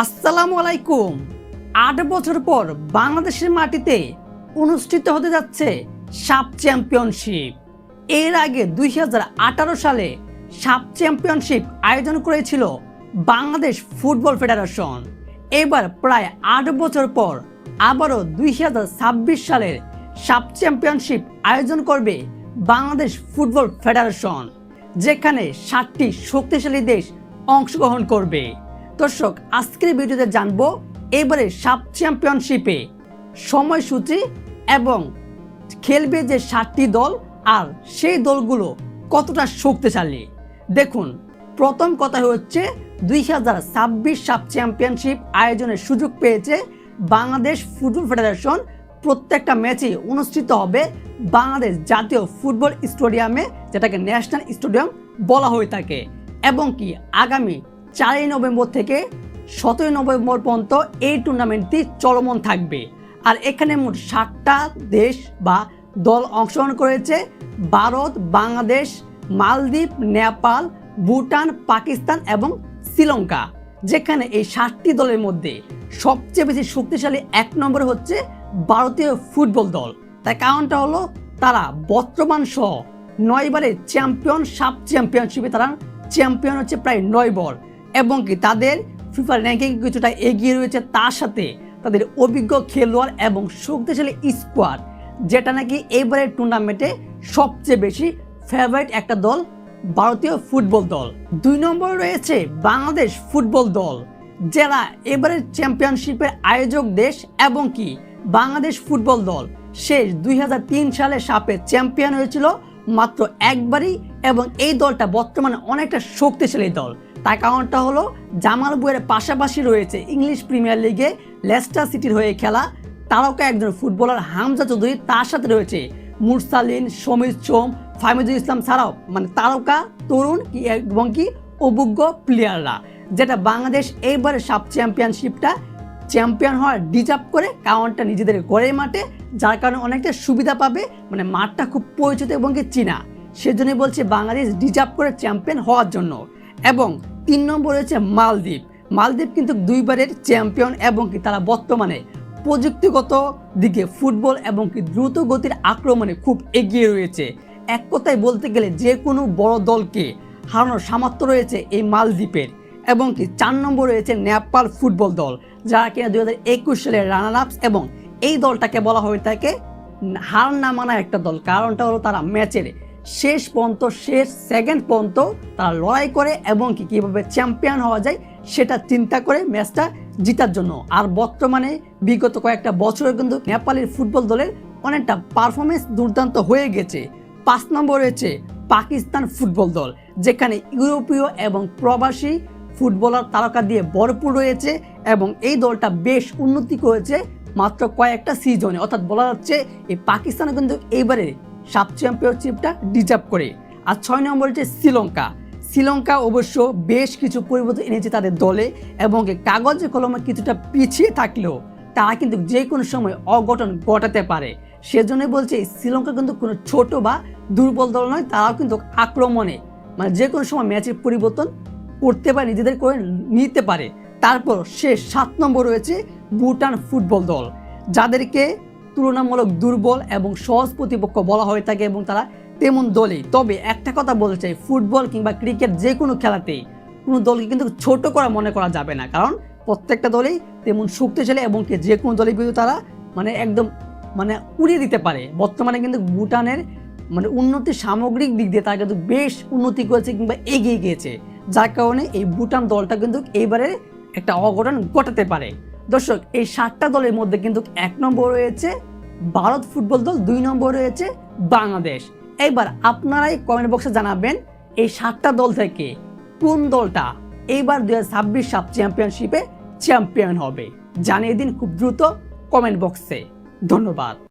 আসসালামু আলাইকুম। ৮ বছর পর বাংলাদেশের মাটিতে অনুষ্ঠিত হতে যাচ্ছে সাফ চ্যাম্পিয়নশিপ। এর আগে ২০১৮ সালে সাফ চ্যাম্পিয়নশিপ আয়োজন করেছিল বাংলাদেশ ফুটবল ফেডারেশন। এবার প্রায় ৮ বছর পর আবারও ২০২৬ সালের সাফ চ্যাম্পিয়নশিপ আয়োজন করবে বাংলাদেশ ফুটবল ফেডারেশন, যেখানে ৭টি শক্তিশালী দেশ অংশগ্রহণ করবে। দর্শক, আজকের ভিডিওতে জানবো এবারে সাফ চ্যাম্পিয়নশিপে সময়সূচি এবং খেলবে যে ৭টি দল আর সেই দলগুলো কতটা শক্তিশালী। দেখুন, প্রথম কথা হচ্ছে ২০২৬ সাফ চ্যাম্পিয়নশিপ আয়োজনের সুযোগ পেয়েছে বাংলাদেশ ফুটবল ফেডারেশন। প্রত্যেকটা ম্যাচই অনুষ্ঠিত হবে বাংলাদেশ জাতীয় ফুটবল স্টেডিয়ামে, যেটাকে ন্যাশনাল স্টেডিয়াম বলা হয়ে থাকে, এবং কি আগামী ৪ নভেম্বর থেকে ১৭ নভেম্বর পর্যন্ত এই টুর্নামেন্টটি চলমান থাকবে। আর এখানে মোট ৭টা দেশ বা দল অংশগ্রহণ করেছে: ভারত, বাংলাদেশ, মালদ্বীপ, নেপাল, ভুটান, পাকিস্তান এবং শ্রীলঙ্কা। যেখানে এই ৭টি দলের মধ্যে সবচেয়ে বেশি শক্তিশালী ১ নম্বরে হচ্ছে ভারতীয় ফুটবল দল। তার কারণটা হলো তারা বর্তমান সহ ৯ বারের চ্যাম্পিয়ন। সাফ চ্যাম্পিয়নশিপে তারা চ্যাম্পিয়ন হচ্ছে প্রায় ৯ বার, এবং কি তাদের ফিফা র্যাঙ্কিং কিছুটা এগিয়ে রয়েছে। তার সাথে তাদের অভিজ্ঞ খেলোয়াড় এবং শক্তিশালী স্কোয়াড, যেটা নাকি এবারের টুর্নামেন্টে সবচেয়ে বেশি ফেভারিট একটা দল ভারতীয় ফুটবল দল। ২ নম্বরে রয়েছে বাংলাদেশ ফুটবল দল, যারা এবারের চ্যাম্পিয়নশিপের আয়োজক দেশ, এবং কি বাংলাদেশ ফুটবল দল শেষ ২০০৩ সালে সাফে চ্যাম্পিয়ন হয়েছিল মাত্র একবারই, এবং এই দলটা বর্তমানে অনেকটা শক্তিশালী দল। তার কারণটা হলো জামাল বুয়ের পাশাপাশি রয়েছে ইংলিশ প্রিমিয়ার লিগে লেস্টার সিটির হয়ে খেলা তারকা একজন ফুটবলার হামজা চৌধুরী, তার সাথে রয়েছে মুরসালিন, সমীর সোম, ফাহমিদুল ইসলাম ছাড়াও তারকা তরুণ এবং কি অভিজ্ঞ প্লেয়াররা, যেটা বাংলাদেশ এইবারে সাফ চ্যাম্পিয়নশিপটা চ্যাম্পিয়ন হওয়ার ডিজার্ভ করে। কারণটা নিজেদের ঘরের মাঠে, যার কারণে অনেকটা সুবিধা পাবে, মাঠটা খুব পরিচিত এবং কি চীনা, সেজন্যই বলছে বাংলাদেশ ডিজার্ভ করে চ্যাম্পিয়ন হওয়ার জন্য। এবং ৩ নম্বর রয়েছে মালদ্বীপ। মালদ্বীপ কিন্তু ২ বারের চ্যাম্পিয়ন, এবং কি তারা বর্তমানে প্রযুক্তিগত দিকে ফুটবল এবং কি দ্রুত গতির আক্রমণে খুব এগিয়ে রয়েছে। এক কথায় বলতে গেলে যে কোনো বড় দলকে হারানোর সামর্থ্য রয়েছে এই মালদ্বীপের। এবং কি ৪ নম্বর রয়েছে নেপাল ফুটবল দল, যারা কিনা ২০২১ সালের রানার আপস, এবং এই দলটাকে বলা হয়ে থাকে হার না মানা একটা দল। কারণটা হলো তারা ম্যাচের শেষ পর্যন্ত, শেষ সেকেন্ড পর্যন্ত তারা লড়াই করে, এবং কি কীভাবে চ্যাম্পিয়ন হওয়া যায় সেটা চিন্তা করে ম্যাচটা জিতার জন্য। আর বর্তমানে বিগত কয়েকটা বছরে কিন্তু নেপালের ফুটবল দলের অনেকটা পারফরমেন্স দুর্দান্ত হয়ে গেছে। ৫ নম্বর রয়েছে পাকিস্তান ফুটবল দল, যেখানে ইউরোপীয় এবং প্রবাসী ফুটবলার তারকা দিয়ে ভরপুর রয়েছে, এবং এই দলটা বেশ উন্নতি করেছে মাত্র কয়েকটা সিজনে। অর্থাৎ বলা যাচ্ছে এই পাকিস্তানে কিন্তু এইবারে সাফ চ্যাম্পিয়নশিপটা ডিজার্ভ করে। আর ৬ নম্বর হচ্ছে শ্রীলঙ্কা। শ্রীলঙ্কা অবশ্য বেশ কিছু পরিবর্তন এনেছে তাদের দলে, এবং কাগজে কলমে কিছুটা পিছিয়ে থাকলেও তারা কিন্তু যে কোনো সময় অঘটন ঘটাতে পারে। সেজন্য বলছে শ্রীলঙ্কা কিন্তু কোনো ছোট বা দুর্বল দল নয়, তারাও কিন্তু আক্রমণে যে কোনো সময় ম্যাচের পরিবর্তন করতে পারে, নিজেদের করে নিতে পারে। তারপর শেষ ৭ নম্বর রয়েছে ভুটান ফুটবল দল, যাদেরকে তুলনামূলক দুর্বল এবং সহজ প্রতিপক্ষ বলা হয়ে থাকে, এবং তারা তেমন দলই। তবে একটা কথা বলতে চাই, ফুটবল কিংবা ক্রিকেট যে কোনো খেলাতেই কোনো দলকে কিন্তু ছোট করা মনে করা যাবে না, কারণ প্রত্যেকটা দলেই তেমন শক্তিশালী, এবং যে কোনো দলই কিন্তু তারা একদম উড়িয়ে দিতে পারে। বর্তমানে কিন্তু ভুটানের উন্নতি সামগ্রিক দিক দিয়ে তারা কিন্তু বেশ উন্নতি করেছে কিংবা এগিয়ে গিয়েছে, যার কারণে এই ভুটান দলটা কিন্তু এইবারে একটা অঘটন ঘটাতে পারে। দর্শক, এই ৭টা দলের মধ্যে কিন্তু ১ নম্বর রয়েছে ভারত ফুটবল দল, ২ নম্বর রয়েছে বাংলাদেশ। এবার আপনারাই কমেন্ট বক্সে জানাবেন এই ৭টা দল থেকে কোন দলটা এইবার ২০২৬ সাফ চ্যাম্পিয়নশিপে চ্যাম্পিয়ন হবে। জানিয়ে দিন খুব দ্রুত কমেন্ট বক্সে। ধন্যবাদ।